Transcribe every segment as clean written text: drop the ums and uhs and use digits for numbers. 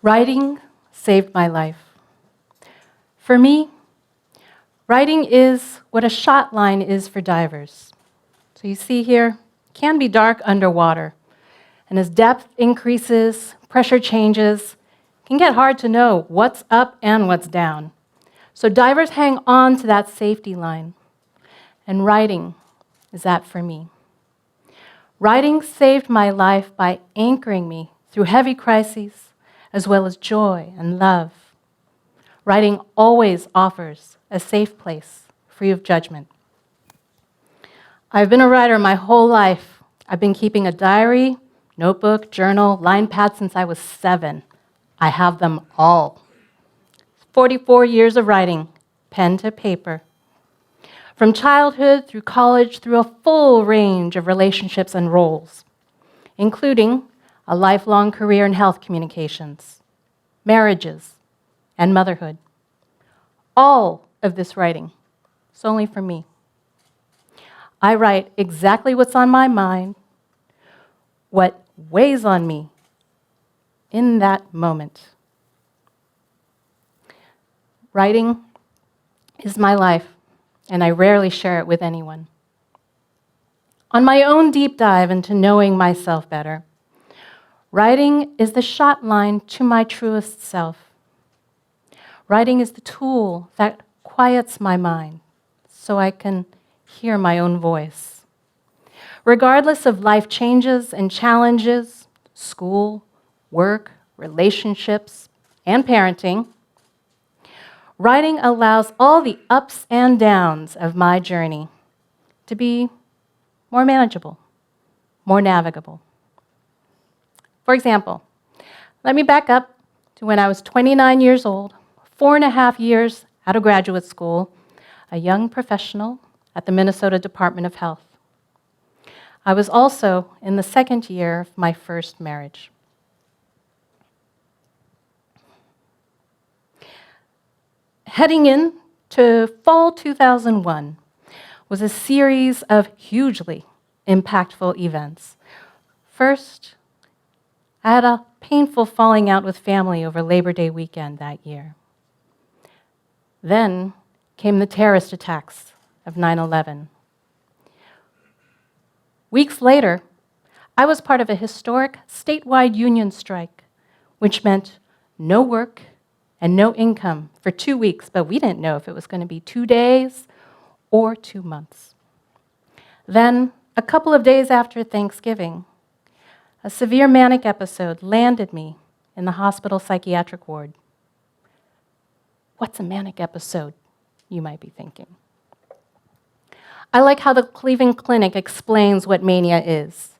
Writing saved my life. For me, writing is what a shot line is for divers. So you see here, it can be dark underwater. And as depth increases, pressure changes, it can get hard to know what's up and what's down. So divers hang on to that safety line. And writing is that for me. Writing saved my life by anchoring me through heavy crises, as well as joy and love. Writing always offers a safe place, free of judgment. I've been a writer my whole life. I've been keeping a diary, notebook, journal, line pad since I was 7. I have them all. 44 years of writing, pen to paper. From childhood through college, through a full range of relationships and roles, including a lifelong career in health communications, marriages, and motherhood. All of this writing is only for me. I write exactly what's on my mind, what weighs on me in that moment. Writing is my life, and I rarely share it with anyone. On my own deep dive into knowing myself better, writing is the shot line to my truest self. Writing is the tool that quiets my mind so I can hear my own voice. Regardless of life changes and challenges, school, work, relationships, and parenting, writing allows all the ups and downs of my journey to be more manageable, more navigable. For example, let me back up to when I was 29 years old, 4.5 years out of graduate school, a young professional at the Minnesota Department of Health. I was also in the second year of my first marriage. Heading into fall 2001 was a series of hugely impactful events. First, I had a painful falling out with family over Labor Day weekend that year. Then came the terrorist attacks of 9/11. Weeks later, I was part of a historic statewide union strike, which meant no work and no income for 2 weeks, but we didn't know if it was going to be 2 days or 2 months. Then, a couple of days after Thanksgiving, a severe manic episode landed me in the hospital psychiatric ward. What's a manic episode, you might be thinking? I like how the Cleveland Clinic explains what mania is.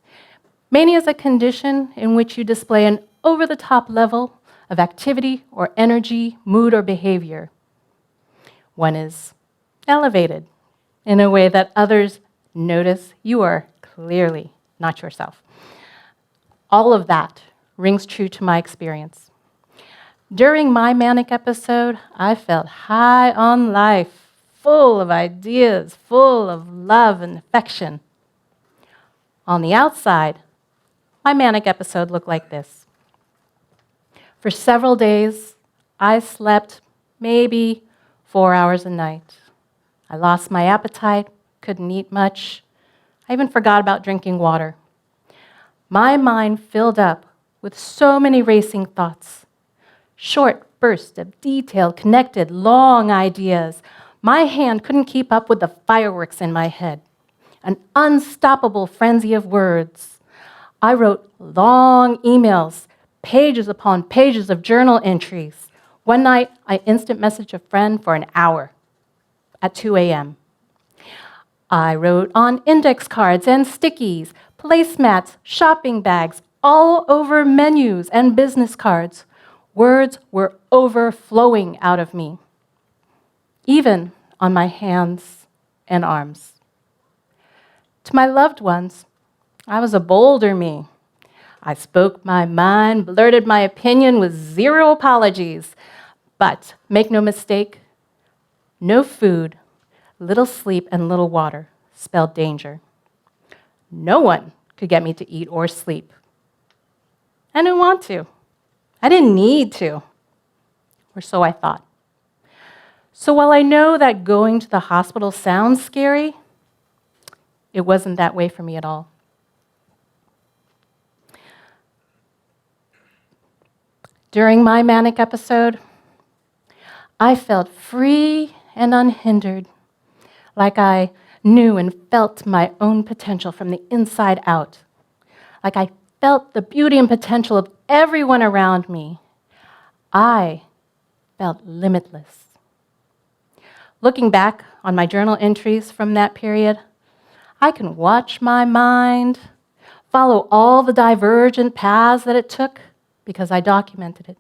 Mania is a condition in which you display an over-the-top level of activity or energy, mood, or behavior. One is elevated in a way that others notice you are clearly not yourself. All of that rings true to my experience. During my manic episode, I felt high on life, full of ideas, full of love and affection. On the outside, my manic episode looked like this. For several days, I slept maybe 4 hours a night. I lost my appetite, couldn't eat much. I even forgot about drinking water. My mind filled up with so many racing thoughts, short bursts of detailed, connected, long ideas. My hand couldn't keep up with the fireworks in my head, an unstoppable frenzy of words. I wrote long emails, pages upon pages of journal entries. One night, I instant messaged a friend for an hour at 2 a.m. I wrote on index cards and stickies, placemats, shopping bags, all over menus and business cards. Words were overflowing out of me, even on my hands and arms. To my loved ones, I was a bolder me. I spoke my mind, blurted my opinion with zero apologies. But make no mistake, no food, little sleep, and little water spelled danger. No one could get me to eat or sleep. I didn't want to. I didn't need to, or so I thought. So while I know that going to the hospital sounds scary, it wasn't that way for me at all. During my manic episode, I felt free and unhindered, like I knew and felt my own potential from the inside out, like I felt the beauty and potential of everyone around me. I felt limitless. Looking back on my journal entries from that period, I can watch my mind follow all the divergent paths that it took because I documented it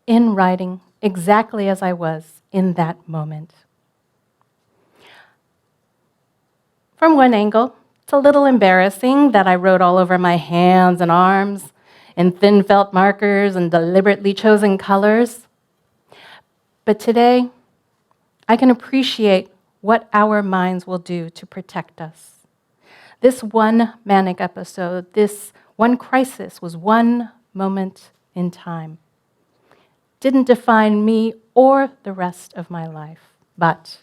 in writing exactly as I was in that moment. From one angle, it's a little embarrassing that I wrote all over my hands and arms in thin felt markers and deliberately chosen colors. But today, I can appreciate what our minds will do to protect us. This one manic episode, this one crisis was one moment in time. Didn't define me or the rest of my life, but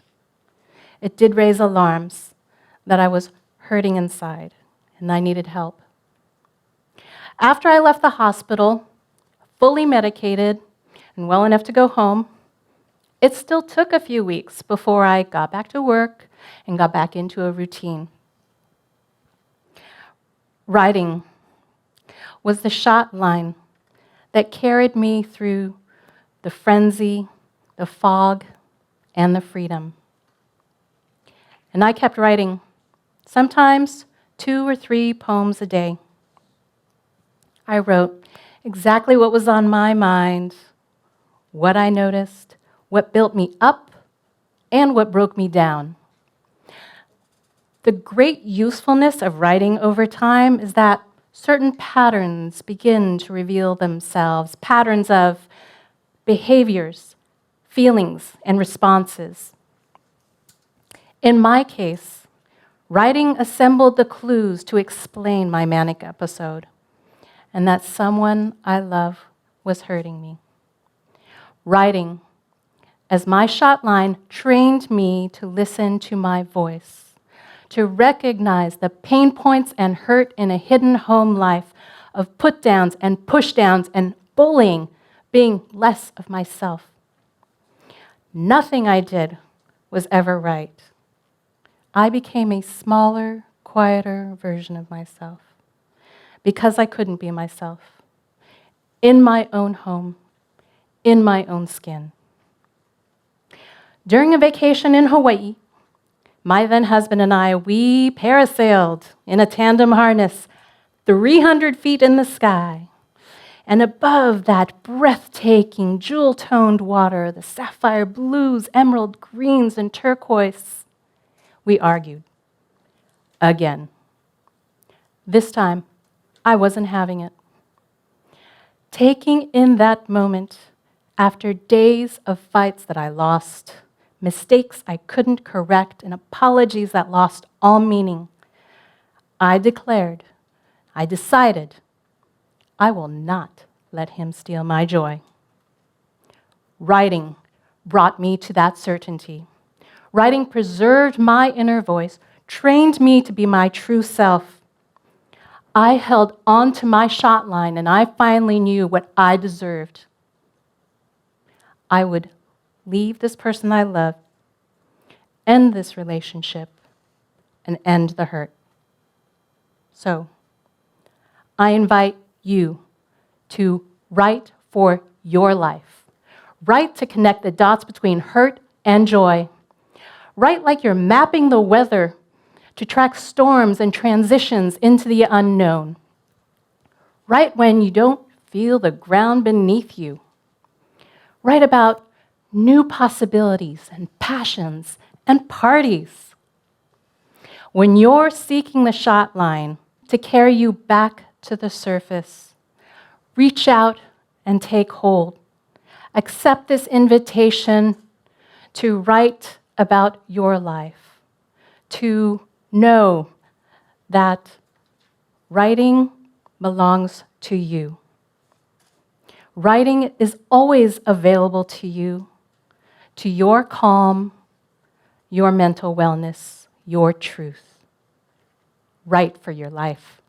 it did raise alarms that I was hurting inside and I needed help. After I left the hospital, fully medicated and well enough to go home, it still took a few weeks before I got back to work and got back into a routine. Writing was the shot line that carried me through the frenzy, the fog, and the freedom. And I kept writing, sometimes 2 or 3 poems a day. I wrote exactly what was on my mind, what I noticed, what built me up, and what broke me down. The great usefulness of writing over time is that certain patterns begin to reveal themselves, patterns of behaviors, feelings, and responses. In my case, writing assembled the clues to explain my manic episode, and that someone I love was hurting me. Writing, as my shot line, trained me to listen to my voice, to recognize the pain points and hurt in a hidden home life of put-downs and push-downs and bullying, being less of myself. Nothing I did was ever right. I became a smaller, quieter version of myself because I couldn't be myself, in my own home, in my own skin. During a vacation in Hawaii, my then husband and I, we parasailed in a tandem harness 300 feet in the sky. And above that breathtaking, jewel-toned water, the sapphire blues, emerald greens, and turquoise, we argued. Again. This time, I wasn't having it. Taking in that moment, after days of fights that I lost, mistakes I couldn't correct, and apologies that lost all meaning, I decided, I will not let him steal my joy. Writing brought me to that certainty. Writing preserved my inner voice, trained me to be my true self. I held on to my shot line, and I finally knew what I deserved. I would leave this person I loved, end this relationship, and end the hurt. So, I invite you to write for your life. Write to connect the dots between hurt and joy. Write like you're mapping the weather to track storms and transitions into the unknown. Write when you don't feel the ground beneath you. Write about new possibilities and passions and parties. When you're seeking the shot line to carry you back to the surface, reach out and take hold. Accept this invitation to write about your life, to know that writing belongs to you. Writing is always available to you, to your calm, your mental wellness, your truth. Write for your life.